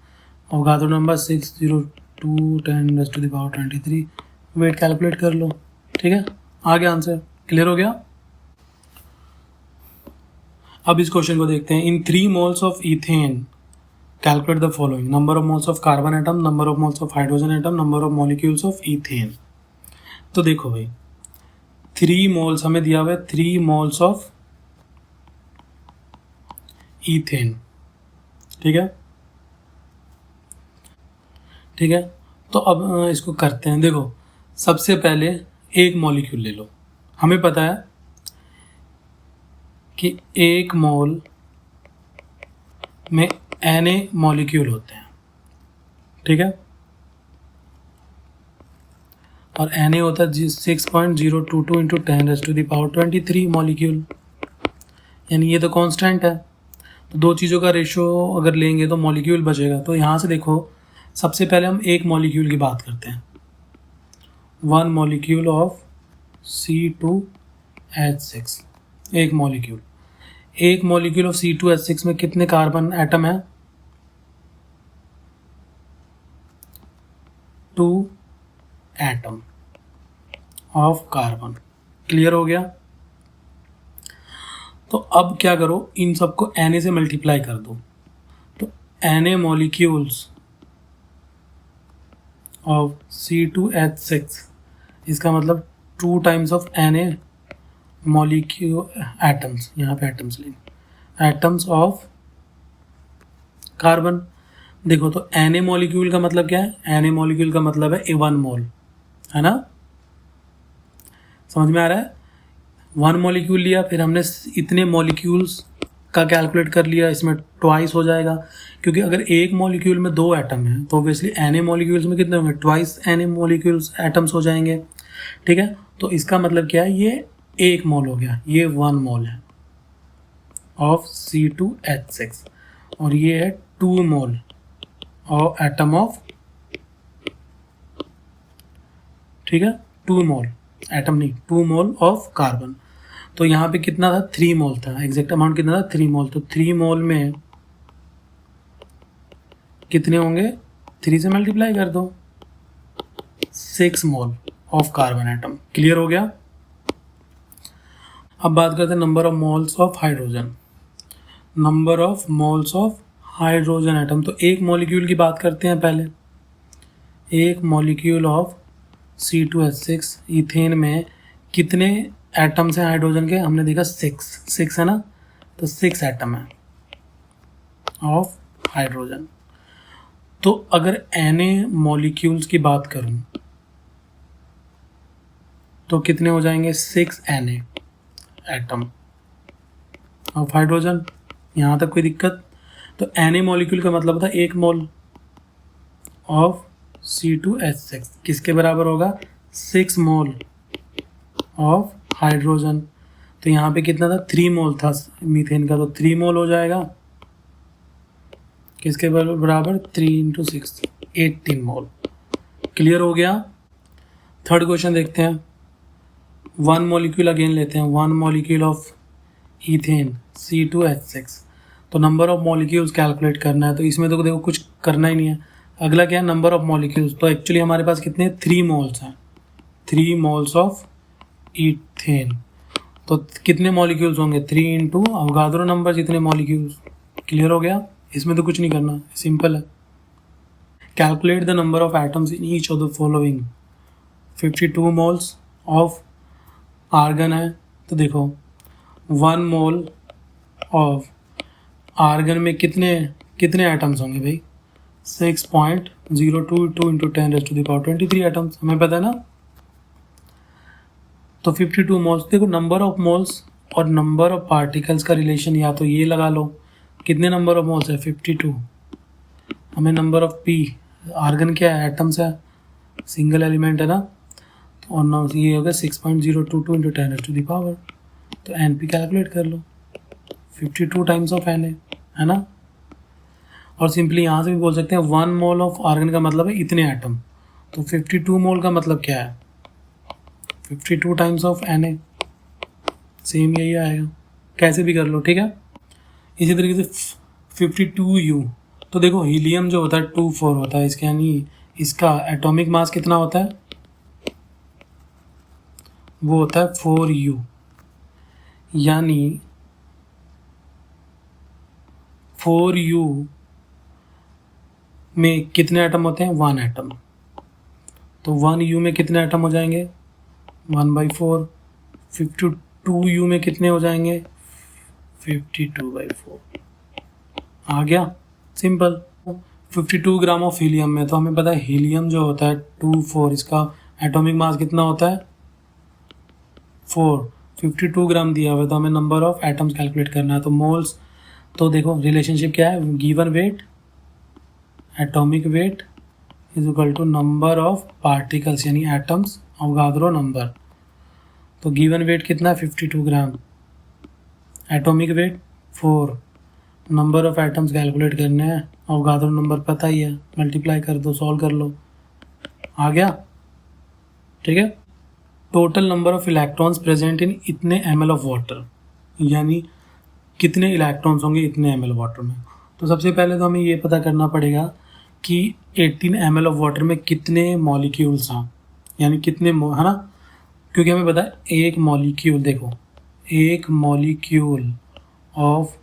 Avogadro number 602 10⁻23, weight calculate कर लो, ठीक है। आगे आंसर क्लियर हो गया। अब इस क्वेश्चन को देखते हैं। इन 3 moles of ethane calculate the following, number of moles of carbon atom, number of moles of hydrogen atom, number of molecules of ethane. तो देखो भाई 3 मोल्स हमें दिया हुआ है, 3 मोल्स ऑफ इथेन, ठीक है, ठीक है। तो अब इसको करते हैं। देखो सबसे पहले एक मॉलिक्यूल ले लो, हमें पता है कि 1 मोल में Na मॉलिक्यूल होते हैं, ठीक है, और Na होता है 6.022 इंटू 10⁻23 मॉलिक्यूल, यानी ये तो कांस्टेंट है। तो दो चीज़ों का रेशो अगर लेंगे तो मॉलिक्यूल बचेगा। तो यहाँ से देखो सबसे पहले हम एक मॉलिक्यूल की बात करते हैं, 1 मॉलिक्यूल ऑफ C2H6, एक मॉलिक्यूल। एक मॉलिक्यूल ऑफ C2H6 में कितने कार्बन एटम है, 2 एटम ऑफ कार्बन। क्लियर हो गया। तो अब क्या करो, इन सबको Na से मल्टीप्लाई कर दो। तो Na मॉलिक्यूल्स ऑफ C2H6, इसका मतलब 2 times of Na molecule atoms, यहाँ पे एटम्स लेंगे, एटम्स ऑफ कार्बन। देखो तो Na मॉलिक्यूल का मतलब क्या है, Na मॉलिक्यूल का मतलब है 1 मोल, है ना, समझ में आ रहा है। 1 मॉलिक्यूल लिया, फिर हमने इतने मॉलिक्यूल्स का कैलकुलेट कर लिया, इसमें ट्वाइस हो जाएगा, क्योंकि अगर एक मॉलिक्यूल में 2 एटम हैं तो ऑब्वियसली Na मॉलिक्यूल्स में कितने होंगे, ट्वाइस Na मॉलिक्यूल्स एटम्स हो जाएंगे, ठीक है। तो इसका मतलब क्या है, ये 1 मोल हो गया, ये 1 मोल है ऑफ C2H6, और ये है 2 मोल और एटम ऑफ, ठीक है, 2 मोल एटम नहीं, 2 मोल ऑफ कार्बन। तो यहाँ पे कितना था, 3 मोल था, एग्जैक्ट अमाउंट कितना था 3 मोल। तो 3 मोल में कितने होंगे, 3 से मल्टीप्लाई कर दो, 6 मोल ऑफ कार्बन एटम। क्लियर हो गया। अब बात करते हैं number of moles of hydrogen, number of moles of hydrogen atom. तो एक मॉलिक्यूल की बात करते हैं पहले, एक मॉलिक्यूल ऑफ C2H6 इथेन में कितने एटम्स हैं हाइड्रोजन के, हमने देखा 6 है ना, तो 6 एटम है ऑफ हाइड्रोजन। तो अगर Na मॉलिक्यूल्स की बात करूं तो कितने हो जाएंगे 6 Na एटम ऑफ हाइड्रोजन। यहाँ तक कोई दिक्कत? तो Na मॉलिक्यूल का मतलब होता है 1 मोल ऑफ C2H6 किसके बराबर होगा 6 मोल ऑफ हाइड्रोजन। तो यहाँ पे कितना था 3 मोल था मीथेन का, तो 3 मोल हो जाएगा किसके बराबर 3 × 6 18 मोल। क्लियर हो गया। थर्ड क्वेश्चन देखते हैं। 1 मॉलिक्यूल अगेन लेते हैं, 1 मॉलिक्यूल ऑफ इथेन C2H6। तो नंबर ऑफ मॉलिक्यूल्स कैलकुलेट करना है, तो इसमें तो देखो कुछ करना ही नहीं है। अगला क्या है नंबर ऑफ मॉलिक्यूल्स। तो एक्चुअली हमारे पास कितने 3 मोल्स हैं, 3 मोल्स ऑफ इथेन। तो कितने मॉलिक्यूल्स होंगे 3 इंटू अवगाद्रो नंबर जितने मॉलिक्यूल्स। क्लियर हो गया। इसमें तो कुछ नहीं करना, सिंपल है। Calculate the number of atoms in each of the following. 52 moles of argon है, तो देखो 1 मोल ऑफ आर्गन में कितने एटम्स होंगे भाई 6.022 इंटू 10⁻23 एटम्स, हमें पता है ना। तो 52 मोल्स, देखो नंबर ऑफ मोल्स और नंबर ऑफ पार्टिकल्स का रिलेशन या तो ये लगा लो, कितने नंबर ऑफ मोल्स है 52, हमें नंबर ऑफ पी, आर्गन क्या है एटम्स है, सिंगल एलिमेंट है ना, तो और ना ये होगा 6.022 इंटू 10⁻, तो एन पी कैलकुलेट कर लो 52 टाइम्स ऑफ एन है ना। और सिंपली यहाँ से भी बोल सकते हैं 1 मोल ऑफ आर्गन का मतलब है इतने एटम, तो 52 मोल का मतलब क्या है 52 टाइम्स ऑफ Na, सेम यही आएगा, कैसे भी कर लो ठीक है। इसी तरीके से 52U, तो देखो हीलियम जो होता है 24 होता है इसके, यानी इसका एटॉमिक मास कितना होता है वो होता है 4U, यानी 4U में कितने एटम होते हैं 1 एटम, तो 1U में कितने एटम हो जाएंगे 1/4। 52U में कितने हो जाएंगे 52/4। आ गया सिंपल। 52 ग्राम ऑफ हीलियम में, तो हमें पता है हीलियम जो होता है 24, इसका एटॉमिक मास कितना होता है 4। 52 ग्राम दिया हुआ है, तो हमें नंबर ऑफ एटम्स कैलकुलेट करना है, तो मोल्स, तो देखो रिलेशनशिप क्या है, given weight atomic weight is equal to number of particles यानी एटम्स अवगाद्रो नंबर। तो गिवन वेट कितना है 52 gram, atomic weight 4, number of atoms calculate करने हैं, अवगाद्रो नंबर पता ही है, मल्टीप्लाई कर दो, सॉल्व कर लो, आ गया ठीक है। Total number of electrons present in इतने ml ऑफ वाटर, यानी कितने इलेक्ट्रॉन्स होंगे इतने ml वाटर में। तो सबसे पहले तो हमें ये पता करना पड़ेगा कि 18 ml ऑफ वाटर में कितने मॉलिक्यूल्स हैं, यानी कितने है ना, क्योंकि हमें पता है एक मॉलिक्यूल, देखो एक मॉलिक्यूल ऑफ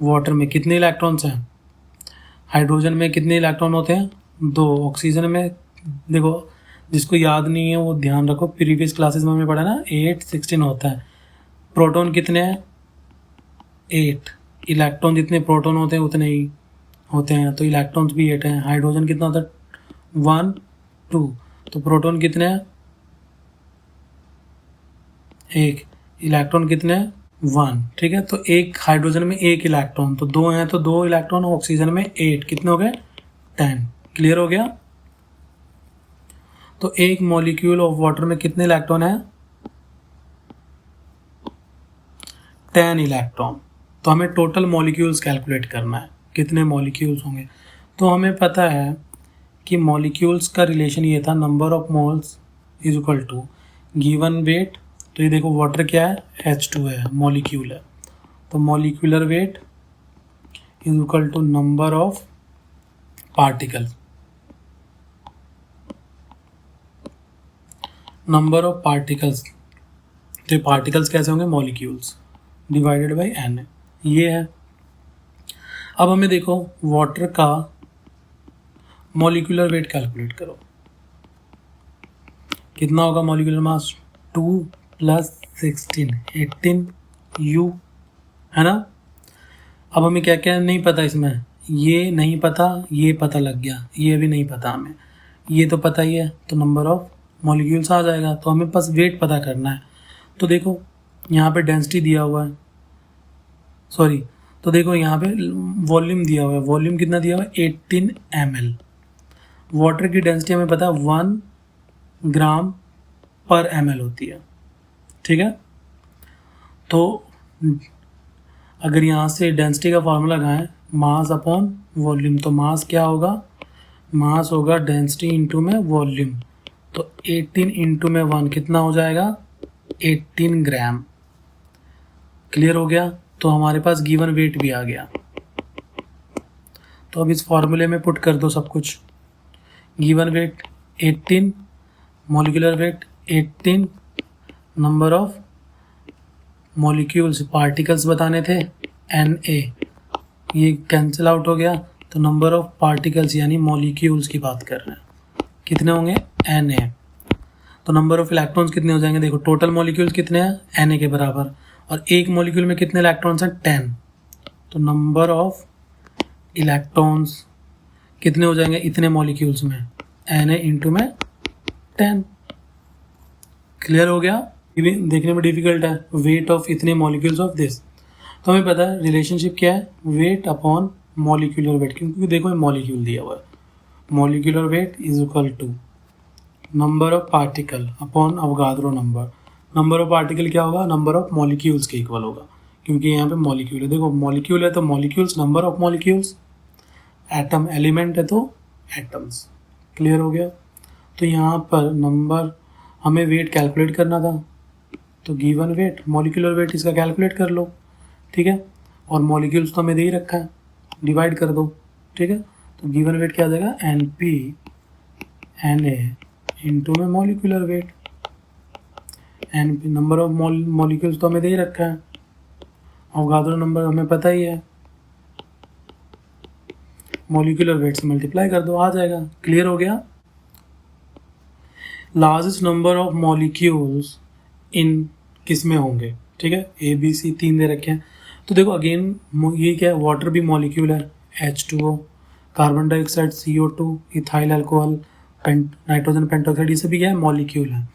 वाटर में कितने इलेक्ट्रॉन्स हैं, हाइड्रोजन में कितने इलेक्ट्रॉन होते हैं 2, ऑक्सीजन में देखो जिसको याद नहीं है वो ध्यान रखो, प्रीवियस क्लासेस में हमने पढ़ा ना 8 16 होता है। प्रोटॉन कितने हैं 8, इलेक्ट्रॉन जितने प्रोटॉन होते हैं उतने ही होते हैं, तो इलेक्ट्रॉन्स भी 8 हैं। हाइड्रोजन कितना होता है 1 2, तो प्रोटॉन कितने हैं 1, इलेक्ट्रॉन कितने हैं 1, ठीक है। तो एक हाइड्रोजन में 1 इलेक्ट्रॉन, तो 2 हैं तो 2 इलेक्ट्रॉन, ऑक्सीजन में 8, कितने हो गए 10। क्लियर हो गया। तो एक मॉलिक्यूल ऑफ वाटर में कितने इलेक्ट्रॉन है 10 इलेक्ट्रॉन। तो हमें टोटल मॉलिक्यूल्स कैलकुलेट करना है कितने मॉलिक्यूल्स होंगे। तो हमें पता है कि मॉलिक्यूल्स का रिलेशन ये था number of moles is equal to given weight, तो ये देखो वाटर क्या है H2 है, मॉलिक्यूल है, तो molecular weight is equal to number of particles, number of particles, तो ये पार्टिकल्स कैसे होंगे मॉलिक्यूल्स डिवाइडेड बाय n, ये है। अब हमें देखो वाटर का मॉलिक्यूलर वेट कैलकुलेट करो, कितना होगा मॉलिक्यूलर मास 2 + 16 18 U है ना। अब हमें क्या क्या नहीं पता इसमें, ये नहीं पता, ये पता लग गया, ये भी नहीं पता हमें, ये तो पता ही है, तो नंबर ऑफ मॉलिक्यूल्स आ जाएगा। तो हमें बस वेट पता करना है। तो देखो यहाँ पे डेंसिटी दिया हुआ है, सॉरी, तो देखो यहाँ पे वॉल्यूम दिया हुआ है। वॉल्यूम कितना दिया हुआ है? 18 ml। वाटर की डेंसिटी हमें पता है 1 ग्राम पर ml होती है, ठीक है। तो अगर यहाँ से डेंसिटी का फॉर्मूला लगाएं, मास अपॉन वॉल्यूम, तो मास क्या होगा? मास होगा डेंसिटी इंटू में वॉल्यूम। तो 18 इंटू में 1 कितना हो जाएगा? 18 ग्राम। क्लियर हो गया? तो हमारे पास गिवन वेट भी आ गया। तो अब इस फॉर्मूले में पुट कर दो सब कुछ। Given weight 18, molecular weight 18, number of molecules, particles बताने थे Na, ये कैंसिल आउट हो गया। तो नंबर ऑफ पार्टिकल्स यानी मॉलिक्यूल्स की बात कर रहे हैं, कितने होंगे? Na। तो नंबर ऑफ इलेक्ट्रॉन्स कितने हो जाएंगे? देखो टोटल मॉलिक्यूल्स कितने हैं? Na के बराबर, और एक मॉलिक्यूल में कितने इलेक्ट्रॉन्स हैं? 10। तो नंबर ऑफ इलेक्ट्रॉन्स कितने हो जाएंगे इतने मॉलिक्यूल्स में? Na इंटू में 10। क्लियर हो गया? ये भी देखने में डिफिकल्ट है, वेट ऑफ इतने मॉलिक्यूल्स ऑफ दिस। तो हमें पता है रिलेशनशिप क्या है? वेट अपॉन मॉलिक्यूलर वेट, क्योंकि देखो ये मॉलिक्यूल दिया हुआ है। Molecular weight is equal to number of particle upon Avogadro number. Number of particle क्या होगा? नंबर ऑफ मॉलिक्यूल्स के इक्वल होगा, क्योंकि यहाँ पे मॉलिक्यूल है। देखो मॉलिक्यूल है तो molecules, number of molecules. Atom element है तो एटम्स। क्लियर हो गया? तो यहाँ पर नंबर, हमें वेट कैलकुलेट करना था, तो गिवन वेट, मॉलिक्यूलर वेट इसका कैलकुलेट कर लो, ठीक है। और मॉलिक्यूल्स तो हमें दे ही रखा है, डिवाइड कर दो, ठीक है। तो गिवन वेट क्या आ जाएगा? Na इंटू में molecular weight. NP number of molecules तो हमें दे ही रखा है, अवगाद्रो नंबर हमें पता ही है, मॉलिक्यूलर वेट से मल्टीप्लाई कर दो, आ जाएगा। क्लियर हो गया? लार्जेस्ट नंबर ऑफ मॉलिक्यूल्स इन किस में होंगे? ठीक है, ABC 3 दे रखे हैं। तो देखो अगेन ये क्या है? वाटर भी मॉलिक्यूल है, H2O, carbon dioxide CO2, ethyl alcohol, nitrogen pentoxide, ये सभी क्या है? मॉलिक्यूल है।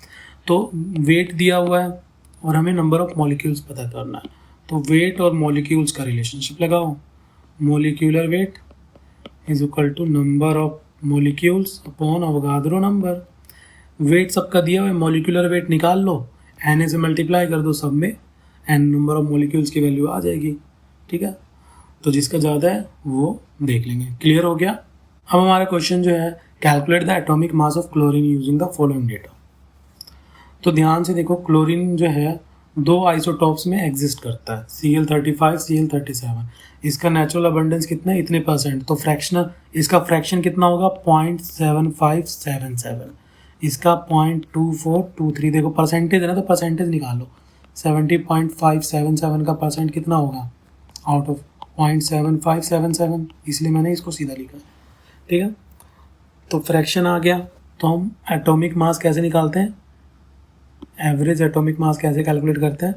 तो वेट दिया हुआ है और हमें नंबर ऑफ मॉलिक्यूल्स पता करना है। तो वेट और मॉलिक्यूल्स का रिलेशनशिप लगाओ। Molecular weight is equal to number of molecules upon Avogadro number. Weight सबका दिया हुआ है, मॉलिक्यूलर वेट निकाल लो, Na से मल्टीप्लाई कर दो सब में, एंड नंबर ऑफ मॉलिक्यूल्स की वैल्यू आ जाएगी, ठीक है। तो जिसका ज़्यादा है वो देख लेंगे। क्लियर हो गया? अब हमारा क्वेश्चन जो है, calculate the atomic mass of chlorine using the following data. तो ध्यान से देखो, क्लोरीन जो है 2 आइसोटॉप्स में एग्जिस्ट करता है, Cl35, Cl37। इसका नेचुरल अबंडेंस कितना है? इतने %। तो फ्रैक्शनल, इसका फ्रैक्शन कितना होगा? 0.7577। इसका 0.2423। देखो परसेंटेज है ना, तो परसेंटेज निकालो। 70.577 का परसेंट कितना होगा आउट ऑफ 0.7577, इसलिए मैंने इसको सीधा लिखा, ठीक है। तो फ्रैक्शन आ गया। तो हम एटॉमिक मास कैसे निकालते हैं? एवरेज एटॉमिक मास कैसे कैलकुलेट करते हैं?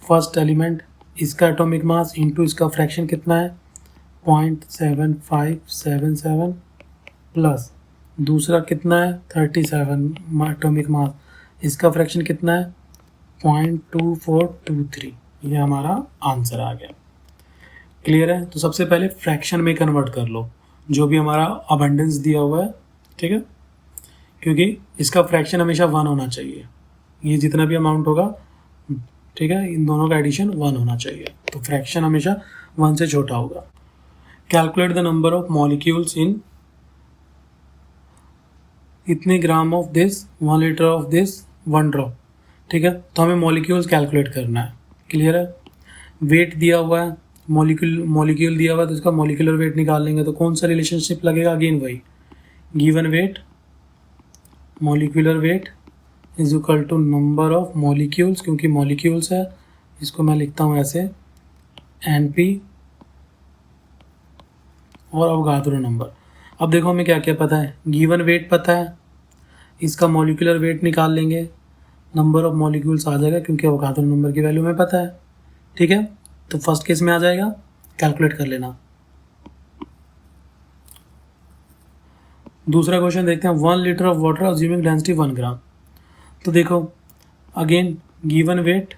फर्स्ट एलिमेंट, इसका एटॉमिक मास इंटू इसका फ्रैक्शन कितना है? 0.7577 प्लस दूसरा कितना है? 37 एटॉमिक मास, इसका फ्रैक्शन कितना है? 0.2423। ये हमारा आंसर आ गया। क्लियर है? तो सबसे पहले फ्रैक्शन में कन्वर्ट कर लो जो भी हमारा अबंडेंस दिया हुआ है, ठीक है, क्योंकि इसका फ्रैक्शन हमेशा 1 होना चाहिए। ये जितना भी अमाउंट होगा, ठीक है, इन दोनों का एडिशन 1 होना चाहिए। तो फ्रैक्शन हमेशा 1 से छोटा होगा। Calculate the number of molecules in इतने gram of this, 1 litre of this, 1 drop, ठीक है। तो हमें मॉलिक्यूल्स कैलकुलेट करना है। क्लियर है? वेट दिया हुआ है, मॉलिक्यूल दिया हुआ है, तो इसका मॉलिक्यूलर वेट निकाल लेंगे। तो कौन सा रिलेशनशिप लगेगा? अगेन वही, given weight molecular weight is equal to number of molecules, क्योंकि मॉलिक्यूल्स है, इसको मैं लिखता हूँ ऐसे, NP और अवगाद्रो नंबर। अब देखो हमें क्या क्या पता है? गिवन वेट पता है, इसका मॉलिक्यूलर वेट निकाल लेंगे, नंबर ऑफ मॉलिक्यूल्स आ जाएगा, क्योंकि अवगाद्रो नंबर की वैल्यू में पता है, ठीक है। तो फर्स्ट केस में आ जाएगा, कैलकुलेट कर लेना। दूसरा क्वेश्चन देखते हैं, 1 litre of water assuming density 1 ग्राम। तो देखो again given weight,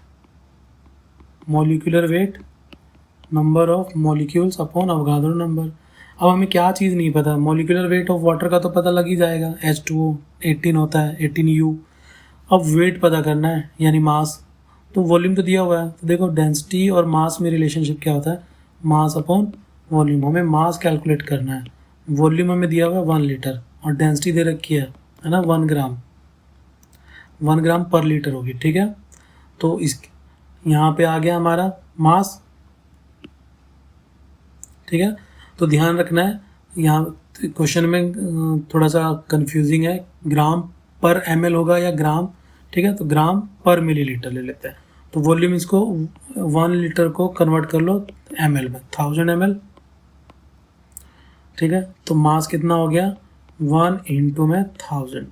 molecular wait, number of molecules upon Avogadro number. अब हमें क्या चीज़ नहीं पता, मॉलिक्यूलर वेट ऑफ वाटर का तो पता लग ही जाएगा, H2O 18 होता है, 18U। अब वेट पता करना है यानी मास, तो वॉल्यूम तो दिया हुआ है। तो देखो डेंसिटी और मास में रिलेशनशिप क्या होता है, मास अपॉन वॉल्यूम। हमें मास कैलकुलेट करना है, वॉल्यूम हमें दिया हुआ है 1 लीटर और डेंसिटी दे रखी है ना 1 ग्राम, 1 ग्राम पर लीटर होगी, ठीक है। तो इस यहाँ पे आ गया हमारा मास, ठीक है। तो ध्यान रखना है, यहाँ क्वेश्चन में थोड़ा सा कंफ्यूजिंग है, ग्राम पर ml होगा या ग्राम, ठीक है। तो ग्राम पर मिलीलीटर ले लेते हैं। तो वॉल्यूम इसको 1 लीटर को कन्वर्ट कर लो ml में, 1000 ml, ठीक है। तो मास कितना हो गया, 1 इंटू में 1000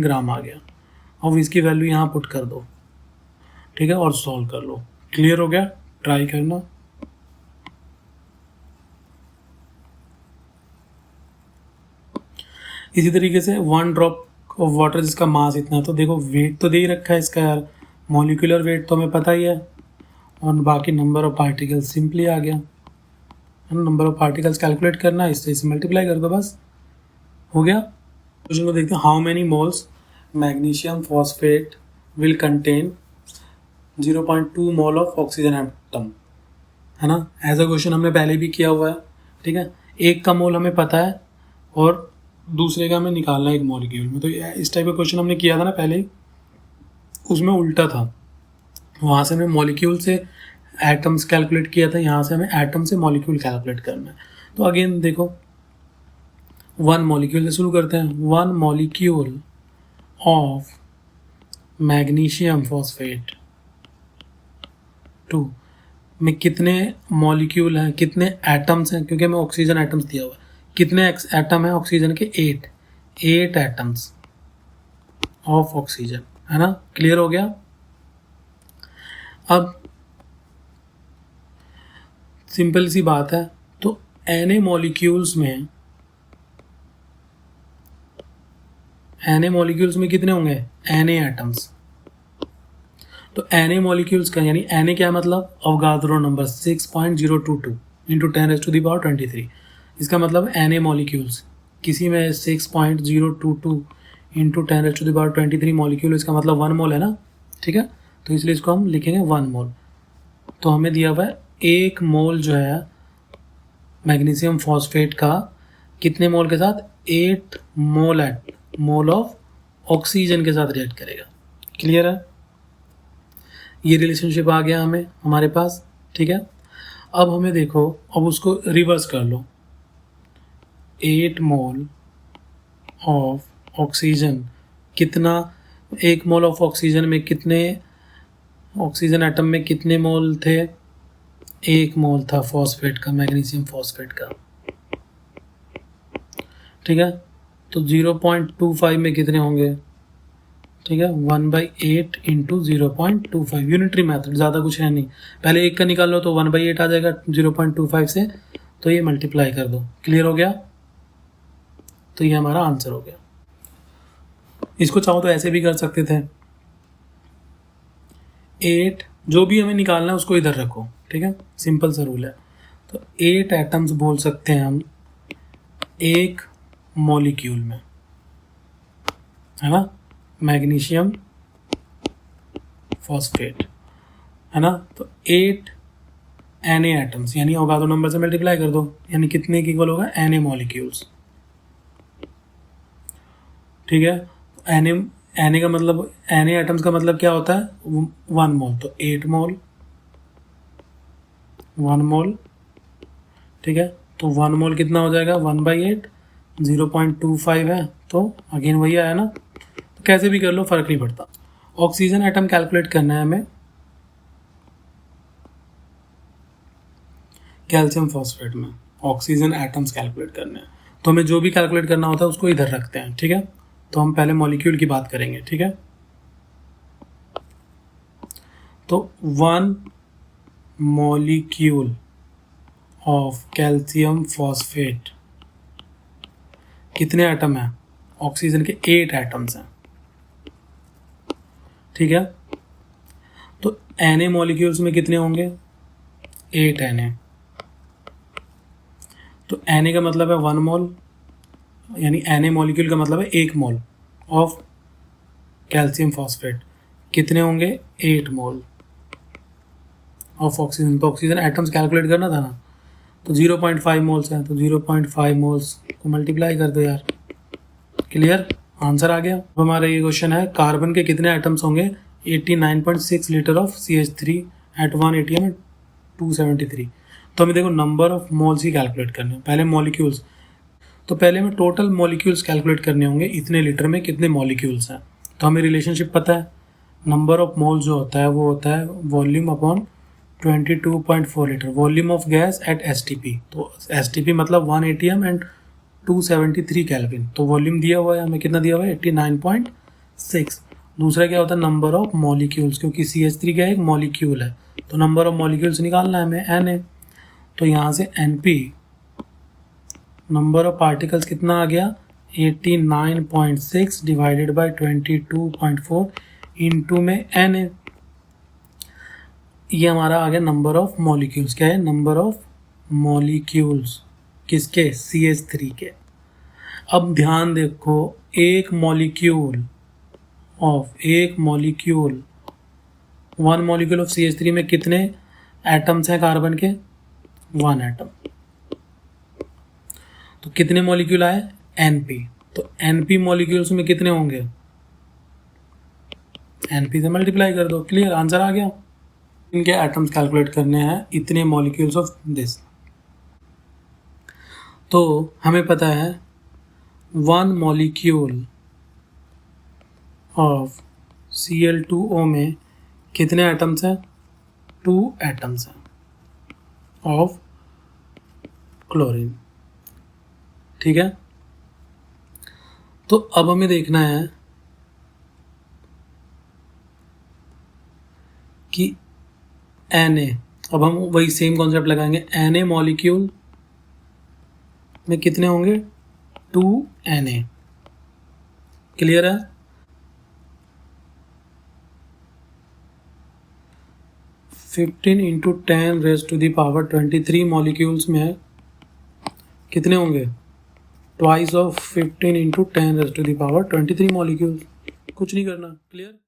ग्राम आ गया। अब इसकी वैल्यू यहाँ पुट कर दो, ठीक है, और सॉल्व कर लो। क्लियर हो गया, ट्राई करना। इसी तरीके से 1 ड्रॉप ऑफ वाटर जिसका मास इतना, तो देखो वेट तो दे ही रखा है इसका यार, मॉलिक्यूलर वेट तो हमें पता ही है, और बाकी नंबर ऑफ पार्टिकल्स सिंपली आ गया, नंबर ऑफ पार्टिकल्स कैलकुलेट करना है, इससे मल्टीप्लाई कर दो, बस हो गया। क्वेश्चन को देखते हैं, how many moles magnesium phosphate will contain 0.2 mole of oxygen atom, है ना। ऐसा क्वेश्चन हमने पहले भी किया हुआ है, ठीक है। एक का मोल हमें पता है और दूसरे का हमें निकालना है एक मॉलिक्यूल में। तो इस टाइप का क्वेश्चन हमने किया था ना पहले ही, उसमें उल्टा था, वहाँ से हमें मॉलिक्यूल से एटम्स कैलकुलेट किया था, यहाँ से हमें एटम से मॉलिक्यूल कैलकुलेट करना है। तो अगेन देखो 1 मॉलिक्यूल से शुरू करते हैं, 1 मॉलिक्यूल ऑफ मैग्नीशियम फॉस्फेट 2 में कितने मॉलिक्यूल हैं, कितने एटम्स हैं, क्योंकि हमें ऑक्सीजन एटम्स दिया हुआ है, कितने एटम है ऑक्सीजन के, 8 एटम्स ऑफ ऑक्सीजन, है ना। क्लियर हो गया। अब सिंपल सी बात है, तो Na मॉलिक्यूल्स में कितने होंगे, Na एटम्स। तो Na मॉलिक्यूल्स का यानी Na क्या मतलब, अवगाद्रो नंबर 6.022 इंटू 10⁻23। इसका मतलब Na मॉलिक्यूल्स, किसी में 6.022 इंटू 10⁻23 मॉलिक्यूल, इसका मतलब 1 मोल है ना, ठीक है। तो इसलिए इसको हम लिखेंगे 1 मोल। तो हमें दिया हुआ है 1 मोल जो है मैग्नीशियम फॉस्फेट का कितने मोल के साथ, 8 मोल ऑफ ऑक्सीजन के साथ रिएक्ट करेगा। क्लियर है, ये रिलेशनशिप आ गया हमारे पास, ठीक है। अब हमें देखो, अब उसको रिवर्स कर लो, 8 मोल ऑफ ऑक्सीजन कितना, 1 मोल ऑफ ऑक्सीजन में कितने, ऑक्सीजन एटम में कितने मोल थे, 1 मोल था फॉस्फेट का, मैग्नीशियम फॉस्फेट का, ठीक है। तो 0.25 में कितने होंगे, ठीक है, 1/8 इंटू 0.25, यूनिटरी मैथड, ज़्यादा कुछ है नहीं। पहले 1 का निकाल लो तो 1/8 आ जाएगा 0.25 से, तो ये मल्टीप्लाई कर दो। क्लियर हो गया, तो ये हमारा आंसर हो गया। इसको चाहो तो ऐसे भी कर सकते थे, 8 जो भी हमें निकालना है उसको इधर रखो, ठीक है, सिंपल सा रूल है। तो 8 एटम्स बोल सकते हैं हम एक मॉलिक्यूल में, है ना, मैग्नीशियम फॉस्फेट, है ना। तो 8 Na एटम्स यानी अवगाद्रो नंबर से मल्टीप्लाई कर दो, यानी कितने के इक्वल होगा, Na मॉलिक्यूल्स, ठीक है। Na का मतलब, Na एटम्स का मतलब क्या होता है, 1 मोल, तो 8 मोल, 1 मोल, ठीक है। तो 1 मोल कितना हो जाएगा, 1/8, 0.25 है, तो अगेन वही आया ना। तो कैसे भी कर लो, फर्क नहीं पड़ता। ऑक्सीजन एटम कैलकुलेट करना है हमें कैल्शियम फॉस्फेट में, ऑक्सीजन एटम्स कैलकुलेट करने हैं। तो हमें जो भी कैलकुलेट करना होता है उसको इधर रखते हैं, ठीक है। तो हम पहले मॉलिक्यूल की बात करेंगे, ठीक है। तो 1 मॉलिक्यूल ऑफ कैल्शियम फॉस्फेट कितने एटम हैं? ऑक्सीजन के 8 एटम्स हैं, ठीक है। तो Na मॉलिक्यूल्स में कितने होंगे? 8 Na। तो Na का मतलब है 1 मोल, यानी Na मॉलिक्यूल का मतलब है 1 मोल ऑफ कैल्शियम फॉस्फेट। कितने होंगे? 8 मोल ऑफ ऑक्सीजन। तो ऑक्सीजन एटम्स कैलकुलेट करना था ना, तो 0.5 मोल्स हैं, तो 0.5 मोल्स को मल्टीप्लाई कर दो यार। क्लियर? आंसर आ गया। अब हमारा ये क्वेश्चन है, कार्बन के कितने एटम्स होंगे? 89.6 litre of CH3 at 1 ATM and 273। तो हमें देखो नंबर ऑफ मोल्स ही कैलकुलेट करने हैं, पहले मॉलिक्यूल्स। तो पहले हमें टोटल मॉलिक्यूल्स कैलकुलेट करने होंगे, इतने लीटर में कितने मॉलिक्यूल्स हैं। तो हमें रिलेशनशिप पता है, नंबर ऑफ मोल जो होता है वो होता है volume upon 22.4 litre, volume of gas at STP। तो STP मतलब 1 ATM एंड 273 केल्विन। तो वॉल्यूम दिया हुआ है हमें, कितना दिया हुआ है? 89.6। दूसरा क्या होता है? नंबर ऑफ मॉलिक्यूल्स, क्योंकि CH3 क्या है? एक मॉलिक्यूल है, तो नंबर ऑफ मॉलिक्यूल्स निकालना है हमें, Na। तो यहाँ से NP, नंबर ऑफ पार्टिकल्स कितना आ गया? 89.6 डिवाइडेड बाई 22.4 इंटू में Na। ये हमारा आ गया नंबर ऑफ मॉलिक्यूल्स। क्या है? नंबर ऑफ मॉलिक्यूल्स किसके? CH3 के। अब ध्यान देखो, एक molecule of 1 molecule of CH3 में कितने एटम्स हैं कार्बन के? 1 एटम। तो कितने मॉलिक्यूल आए? NP। तो NP मॉलिक्यूल्स में कितने होंगे? NP से मल्टीप्लाई कर दो। क्लियर? आंसर आ गया। इनके एटम्स कैलकुलेट करने हैं, इतने मॉलिक्यूल्स ऑफ दिस। तो हमें पता है 1 मॉलिक्यूल ऑफ Cl2O में कितने एटम्स हैं? 2 एटम्स हैं ऑफ क्लोरीन, ठीक है। तो अब हमें देखना है कि Na, अब हम वही सेम कॉन्सेप्ट लगाएंगे। Na मॉलिक्यूल में कितने होंगे? 2 Na। क्लियर है? फिफ्टीन इंटू 10⁻23 मॉलिक्यूल्स में कितने होंगे? Twice of 15 into 10⁻23 molecules. कुछ नहीं करना। क्लियर?